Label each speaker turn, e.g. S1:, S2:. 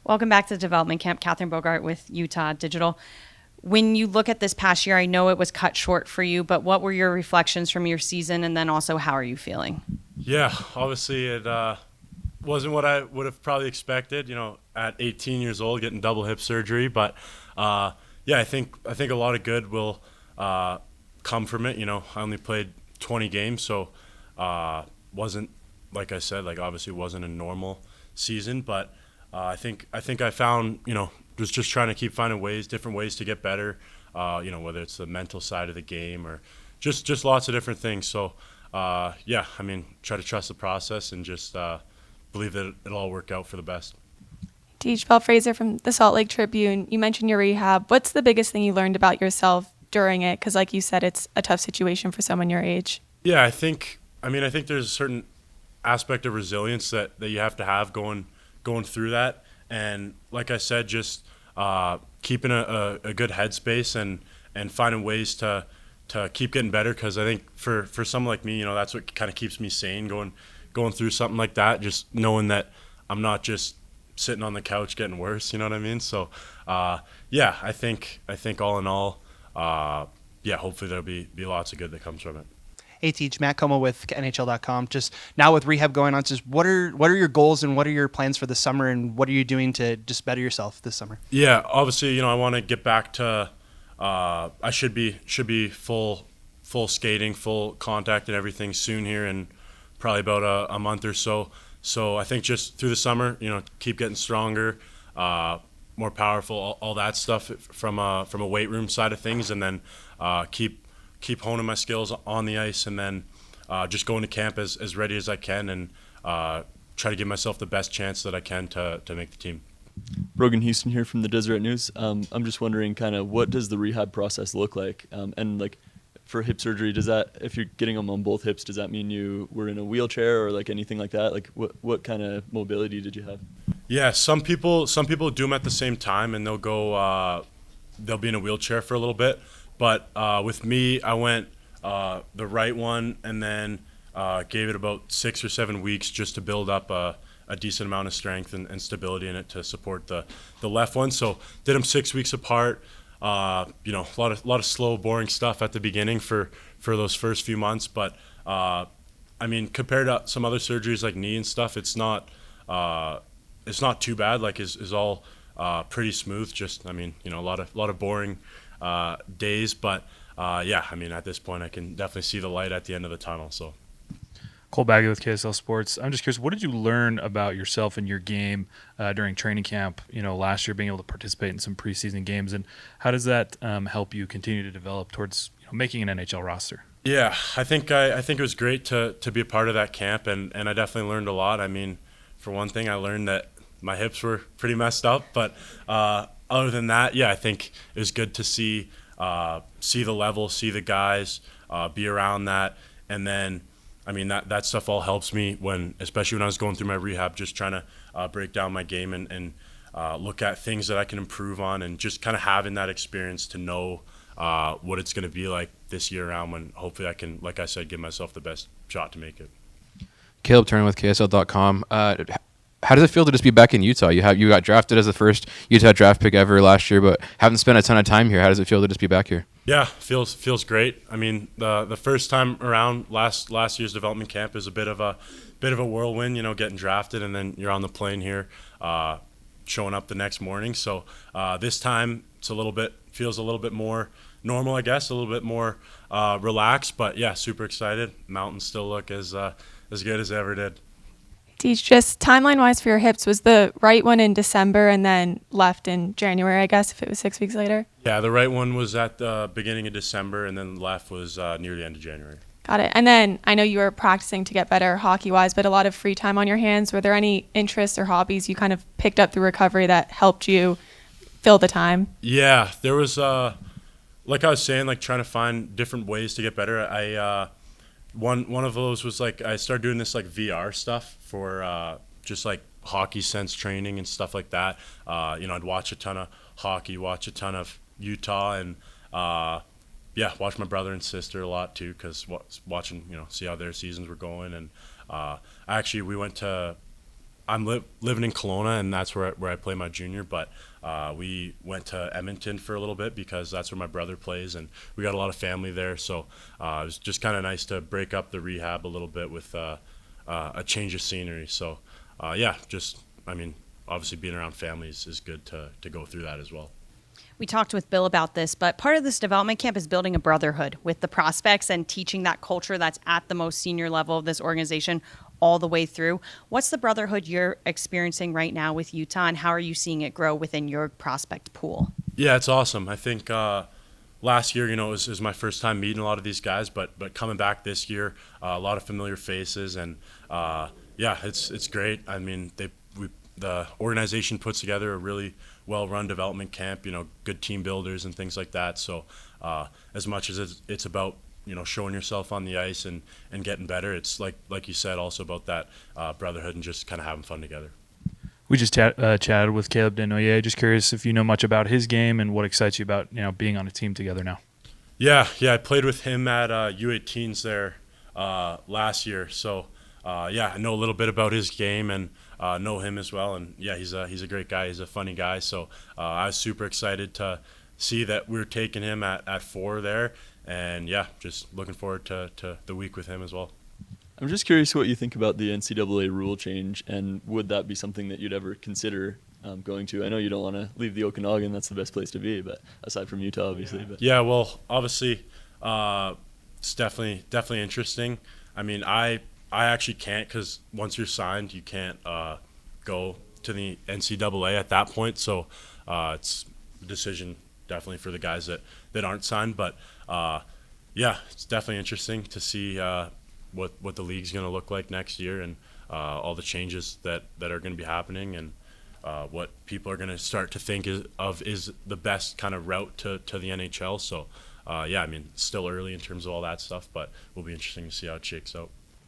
S1: Welcome back to Development Camp. Catherine Bogart with Utah Digital. When you look at this past year, I know it was cut short for you, but what were your reflections from your season, and then also how are you feeling?
S2: Yeah, obviously it wasn't what I would have probably expected, at 18 years old getting double hip surgery. But yeah, I think a lot of good will come from it. I only played 20 games, so wasn't, like I said, like obviously wasn't a normal season. But I think I found, was just trying to keep finding different ways to get better. Whether it's the mental side of the game or just lots of different things. So yeah, I mean, try to trust the process and just believe that it'll all work out for the best.
S3: Tij Fraser from the Salt Lake Tribune. You mentioned your rehab. What's the biggest thing you learned about yourself during it? Because like you said, it's a tough situation for someone your age.
S2: Yeah, I think there's a certain aspect of resilience that you have to have going through that. And like I said, just keeping a good headspace and finding ways to keep getting better. Because I think for someone like me, that's what kind of keeps me sane going through something like that. Just knowing that I'm not just sitting on the couch getting worse. You know what I mean? So yeah, I think all in all, yeah, hopefully there'll be lots of good that comes from it.
S4: Hey, Teach, Matt Como with NHL.com. Just now with rehab going on, just what are your goals and what are your plans for the summer, and what are you doing to just better yourself this summer?
S2: Yeah, obviously, I want to get back to. I should be full skating, full contact, and everything soon here in probably about a month or so. So I think just through the summer, keep getting stronger, more powerful, all that stuff from a weight room side of things, and then keep honing my skills on the ice, and then just going to camp as ready as I can, and try to give myself the best chance that I can to make the team.
S5: Brogan Houston here from the Deseret News. I'm just wondering, kind of, what does the rehab process look like? And like for hip surgery, if you're getting them on both hips, does that mean you were in a wheelchair or like anything like that? Like what kind of mobility did you have?
S2: Yeah, some people do them at the same time, and they'll be in a wheelchair for a little bit. But with me, I went the right one, and then gave it about 6 or 7 weeks just to build up a decent amount of strength and stability in it to support the left one. So did them 6 weeks apart. A lot of slow, boring stuff at the beginning for those first few months. But I mean, compared to some other surgeries like knee and stuff, it's not too bad. Like is all pretty smooth. Just, I mean, a lot of boring days, but yeah, I mean, at this point I can definitely see the light at the end of the tunnel. So
S6: Cole Baggy with KSL Sports. I'm just curious, what did you learn about yourself and your game during training camp, last year, being able to participate in some preseason games, and how does that help you continue to develop towards making an NHL roster?
S2: Yeah, I think it was great to be a part of that camp, and I definitely learned a lot. I mean, for one thing, I learned that my hips were pretty messed up, but other than that, yeah, I think it was good to see the level, see the guys, be around that, and then, I mean, that stuff all helps me especially when I was going through my rehab, just trying to break down my game and look at things that I can improve on, and just kind of having that experience to know what it's going to be like this year around, when hopefully I can, like I said, give myself the best shot to make it.
S7: Caleb Turner with KSL.com. How does it feel to just be back in Utah? You got drafted as the first Utah draft pick ever last year, but haven't spent a ton of time here. How does it feel to just be back here?
S2: Yeah, feels great. I mean, the first time around last year's development camp is a bit of a whirlwind. Getting drafted, and then you're on the plane here, showing up the next morning. So this time feels a little bit more normal, I guess, a little bit more relaxed. But yeah, super excited. Mountains still look as good as they ever did.
S3: Teach, just timeline-wise for your hips, was the right one in December and then left in January, I guess, if it was 6 weeks later?
S2: Yeah, the right one was at the beginning of December, and then the left was near the end of January.
S3: Got it. And then I know you were practicing to get better hockey-wise, but a lot of free time on your hands. Were there any interests or hobbies you kind of picked up through recovery that helped you fill the time?
S2: Yeah, there was, like I was saying, like trying to find different ways to get better. One of those was like I started doing this like VR stuff for just like hockey sense training and stuff like that. I'd watch a ton of hockey, watch a ton of Utah, and watch my brother and sister a lot too, because watching see how their seasons were going. And actually we went to I'm living in Kelowna, and that's where I play my junior. But we went to Edmonton for a little bit because that's where my brother plays, and we got a lot of family there. So it was just kind of nice to break up the rehab a little bit with a change of scenery. So obviously being around families is good to go through that as well.
S1: We talked with Bill about this, but part of this development camp is building a brotherhood with the prospects and teaching that culture that's at the most senior level of this organization all the way through. What's the brotherhood you're experiencing right now with Utah, and how are you seeing it grow within your prospect pool?
S2: Yeah, it's awesome. I think last year, it was my first time meeting a lot of these guys, but coming back this year, a lot of familiar faces, and it's great. I mean, the organization puts together a really well-run development camp, good team builders and things like that. So as much as it's about, showing yourself on the ice and getting better, it's like you said, also about that brotherhood and just kind of having fun together.
S6: We just chatted with Caleb Desnoyers. Just curious if you know much about his game and what excites you about being on a team together now.
S2: Yeah, I played with him at U18s there last year. So I know a little bit about his game and know him as well. And yeah, he's a great guy. He's a funny guy. So I was super excited to see that we were taking him at 4 there. And yeah, just looking forward to the week with him as well.
S5: I'm just curious what you think about the NCAA rule change, and would that be something that you'd ever consider going to? I know you don't want to leave the Okanagan; that's the best place to be, but aside from Utah, obviously. But
S2: yeah, well, obviously, it's definitely interesting. I mean, I actually can't, because once you're signed, you can't go to the NCAA at that point. So it's a decision definitely for the guys that aren't signed, but. It's definitely interesting to see what the league's going to look like next year, and all the changes that are going to be happening, and what people are going to start to think is the best kind of route to the NHL. So, it's still early in terms of all that stuff, but it will be interesting to see how it shakes out.